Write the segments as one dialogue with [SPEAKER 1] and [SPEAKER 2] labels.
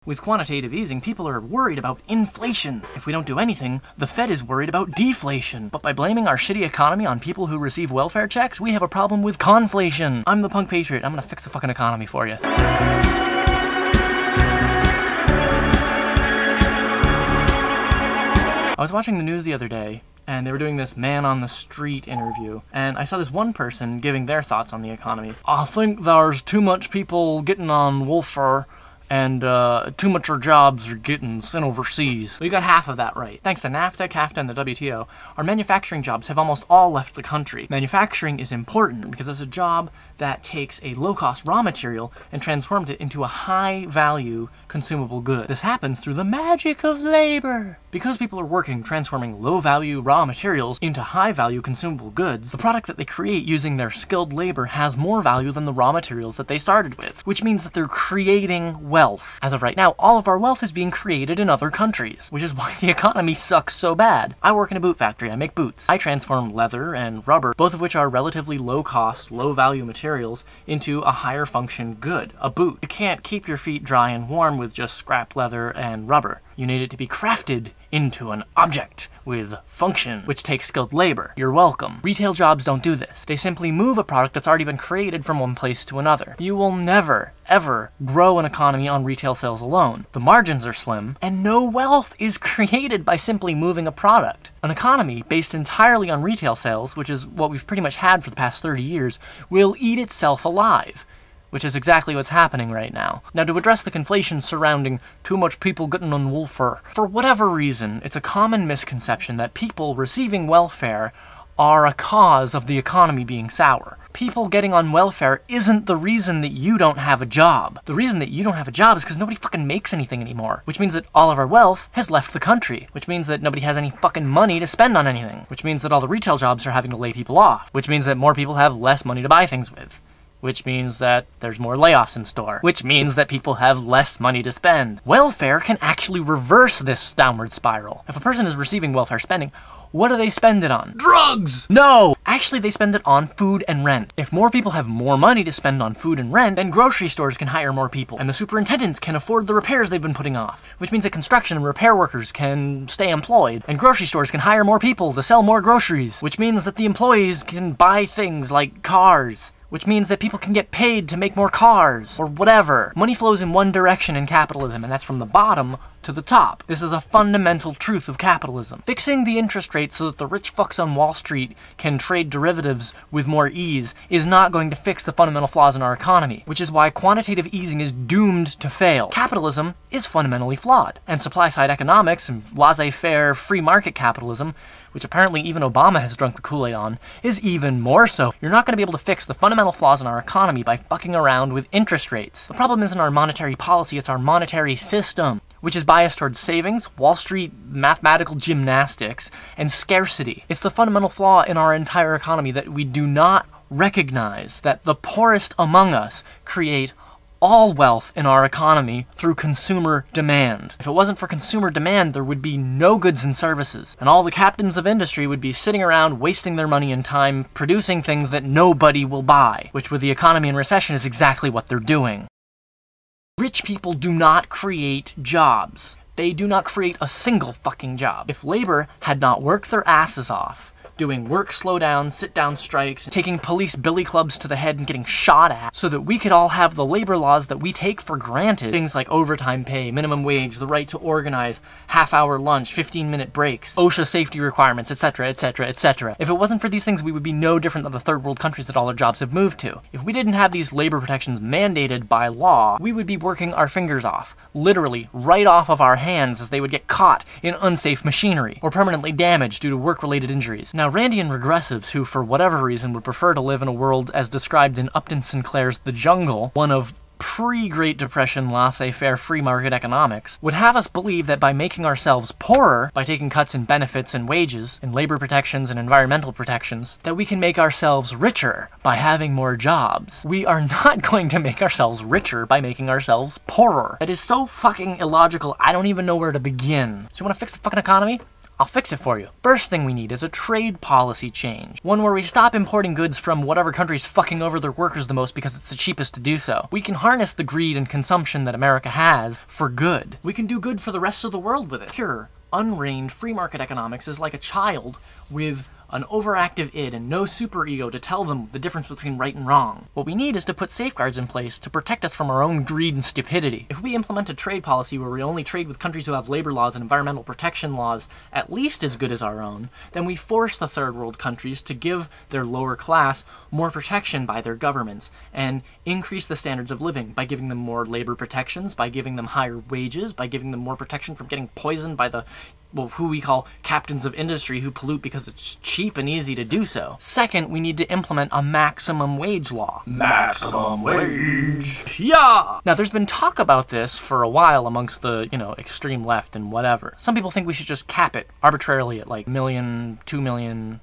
[SPEAKER 1] With quantitative easing, people are worried about inflation. If we don't do anything, the Fed is worried about deflation. But by blaming our shitty economy on people who receive welfare checks, we have a problem with conflation. I'm the punk patriot. I'm gonna fix the fucking economy for you. I was watching the news the other day, and they were doing this man on the street interview, and I saw this one person giving their thoughts on the economy. I think there's too much people getting on welfare, and too much of our jobs are getting sent overseas. Well, you got half of that right. Thanks to NAFTA, CAFTA, and the WTO, our manufacturing jobs have almost all left the country. Manufacturing is important because it's a job that takes a low-cost raw material and transforms it into a high-value consumable good. This happens through the magic of labor. Because people are working transforming low-value raw materials into high-value consumable goods, the product that they create using their skilled labor has more value than the raw materials that they started with, which means that they're creating wealth. As of right now, all of our wealth is being created in other countries, which is why the economy sucks so bad. I work in a boot factory. I make boots. I transform leather and rubber, both of which are relatively low-cost, low-value materials, into a higher function good, a boot. You can't keep your feet dry and warm with just scrap leather and rubber. You need it to be crafted into an object with function, which takes skilled labor. You're welcome. Retail jobs don't do this. They simply move a product that's already been created from one place to another. You will never, ever grow an economy on retail sales alone. The margins are slim, and no wealth is created by simply moving a product. An economy based entirely on retail sales, which is what we've pretty much had for the past 30 years, will eat itself alive. Which is exactly what's happening right now. Now, to address the conflation surrounding too much people getting on welfare, for whatever reason, it's a common misconception that people receiving welfare are a cause of the economy being sour. People getting on welfare isn't the reason that you don't have a job. The reason that you don't have a job is because nobody fucking makes anything anymore, which means that all of our wealth has left the country, which means that nobody has any fucking money to spend on anything, which means that all the retail jobs are having to lay people off, which means that more people have less money to buy things with. Which means that there's more layoffs in store. Which means that people have less money to spend. Welfare can actually reverse this downward spiral. If a person is receiving welfare spending, what do they spend it on? Drugs! No! Actually, they spend it on food and rent. If more people have more money to spend on food and rent, then grocery stores can hire more people, and the superintendents can afford the repairs they've been putting off, which means that construction and repair workers can stay employed, and grocery stores can hire more people to sell more groceries, which means that the employees can buy things like cars, which means that people can get paid to make more cars, or whatever. Money flows in one direction in capitalism, and that's from the bottom to the top. This is a fundamental truth of capitalism. Fixing the interest rate so that the rich fucks on Wall Street can trade derivatives with more ease is not going to fix the fundamental flaws in our economy, which is why quantitative easing is doomed to fail. Capitalism is fundamentally flawed, and supply-side economics and laissez-faire free market capitalism, which apparently even Obama has drunk the Kool-Aid on, is even more so. You're not going to be able to fix the fundamental flaws in our economy by fucking around with interest rates. The problem isn't our monetary policy, it's our monetary system, which is biased towards savings, Wall Street mathematical gymnastics, and scarcity. It's the fundamental flaw in our entire economy that we do not recognize that the poorest among us create all wealth in our economy through consumer demand. If it wasn't for consumer demand, there would be no goods and services, and all the captains of industry would be sitting around wasting their money and time producing things that nobody will buy, which with the economy in recession is exactly what they're doing. Rich people do not create jobs. They do not create a single fucking job. If labor had not worked their asses off, doing work slowdown, sit-down strikes, taking police billy clubs to the head and getting shot at, so that we could all have the labor laws that we take for granted. Things like overtime pay, minimum wage, the right to organize, half-hour lunch, 15-minute breaks, OSHA safety requirements, etc., etc., etc. If it wasn't for these things, we would be no different than the third world countries that all our jobs have moved to. If we didn't have these labor protections mandated by law, we would be working our fingers off, literally right off of our hands, as they would get caught in unsafe machinery, or permanently damaged due to work-related injuries. Now, Randian regressives who, for whatever reason, would prefer to live in a world as described in Upton Sinclair's The Jungle, one of pre-Great Depression laissez-faire free market economics, would have us believe that by making ourselves poorer, by taking cuts in benefits and wages, in labor protections and environmental protections, that we can make ourselves richer by having more jobs. We are not going to make ourselves richer by making ourselves poorer. That is so fucking illogical, I don't even know where to begin. So you want to fix the fucking economy? I'll fix it for you. First thing we need is a trade policy change. One where we stop importing goods from whatever country's fucking over their workers the most because it's the cheapest to do so. We can harness the greed and consumption that America has for good. We can do good for the rest of the world with it. Pure, unreined free market economics is like a child with an overactive id and no superego to tell them the difference between right and wrong. What we need is to put safeguards in place to protect us from our own greed and stupidity. If we implement a trade policy where we only trade with countries who have labor laws and environmental protection laws at least as good as our own, then we force the third world countries to give their lower class more protection by their governments and increase the standards of living by giving them more labor protections, by giving them higher wages, by giving them more protection from getting poisoned by the who we call captains of industry who pollute because it's cheap and easy to do so. Second, we need to implement a maximum wage law.
[SPEAKER 2] Maximum wage.
[SPEAKER 1] Yeah! Now, there's been talk about this for a while amongst the, extreme left and whatever. Some people think we should just cap it arbitrarily at like $1 million, $2 million,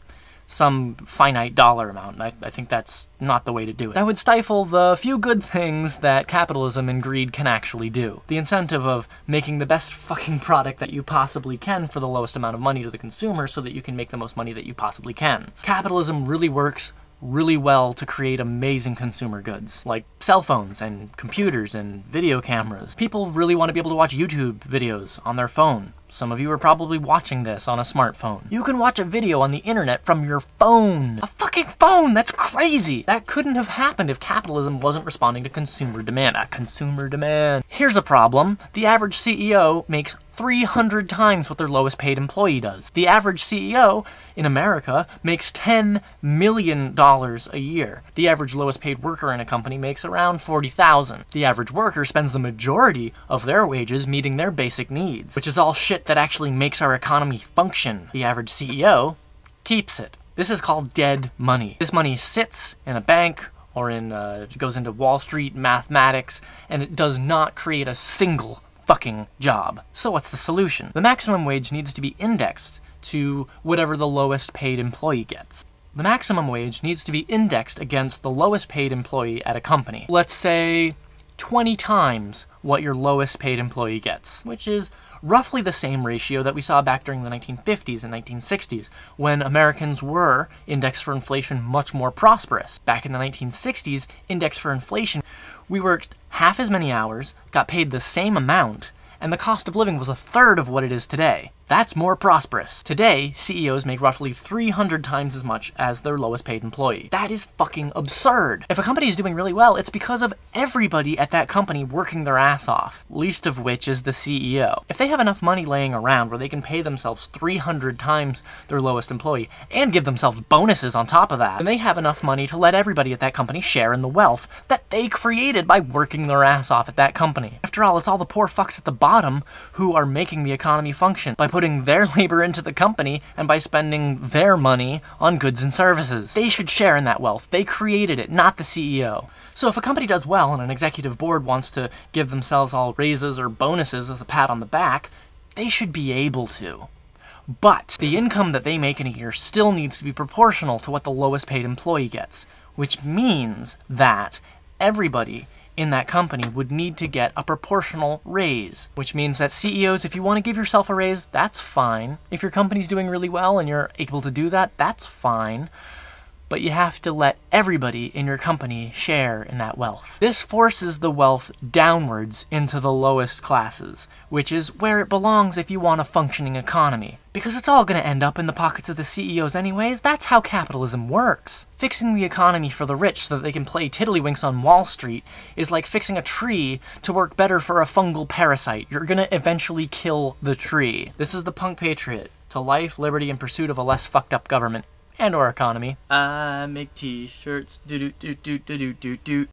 [SPEAKER 1] some finite dollar amount, and I think that's not the way to do it. That would stifle the few good things that capitalism and greed can actually do. The incentive of making the best fucking product that you possibly can for the lowest amount of money to the consumer so that you can make the most money that you possibly can. Capitalism really works really well to create amazing consumer goods, like cell phones and computers and video cameras. People really want to be able to watch YouTube videos on their phone. Some of you are probably watching this on a smartphone. You can watch a video on the internet from your phone. A fucking phone! That's crazy! That couldn't have happened if capitalism wasn't responding to consumer demand. Consumer demand. Here's a problem. The average CEO makes 300 times what their lowest paid employee does. The average CEO in America makes $10 million a year. The average lowest paid worker in a company makes around $40,000. The average worker spends the majority of their wages meeting their basic needs, which is all shit that actually makes our economy function. The average CEO keeps it. This is called dead money. This money sits in a bank or it goes into Wall Street mathematics, and it does not create a single fucking job. So what's the solution? The maximum wage needs to be indexed to whatever the lowest paid employee gets. The maximum wage needs to be indexed against the lowest paid employee at a company. Let's say 20 times what your lowest paid employee gets, which is roughly the same ratio that we saw back during the 1950s and 1960s, when Americans were, indexed for inflation, much more prosperous. Back in the 1960s, indexed for inflation, we worked half as many hours, got paid the same amount, and the cost of living was a third of what it is today. That's more prosperous. Today, CEOs make roughly 300 times as much as their lowest paid employee. That is fucking absurd. If a company is doing really well, it's because of everybody at that company working their ass off, least of which is the CEO. If they have enough money laying around where they can pay themselves 300 times their lowest employee and give themselves bonuses on top of that, then they have enough money to let everybody at that company share in the wealth that they created by working their ass off at that company. After all, it's all the poor fucks at the bottom who are making the economy function by putting their labor into the company and by spending their money on goods and services. They should share in that wealth. They created it, not the CEO. So if a company does well and an executive board wants to give themselves all raises or bonuses as a pat on the back, they should be able to. But the income that they make in a year still needs to be proportional to what the lowest paid employee gets, which means that everybody in that company would need to get a proportional raise, which means that CEOs, if you want to give yourself a raise, that's fine. If your company's doing really well and you're able to do that, that's fine. But you have to let everybody in your company share in that wealth. This forces the wealth downwards into the lowest classes, which is where it belongs if you want a functioning economy. Because it's all going to end up in the pockets of the CEOs anyways. That's how capitalism works. Fixing the economy for the rich so that they can play tiddlywinks on Wall Street is like fixing a tree to work better for a fungal parasite. You're going to eventually kill the tree. This is the Punk Patriot. To life, liberty, and pursuit of a less fucked up government and or economy. I make t-shirts, do do do do do do do do.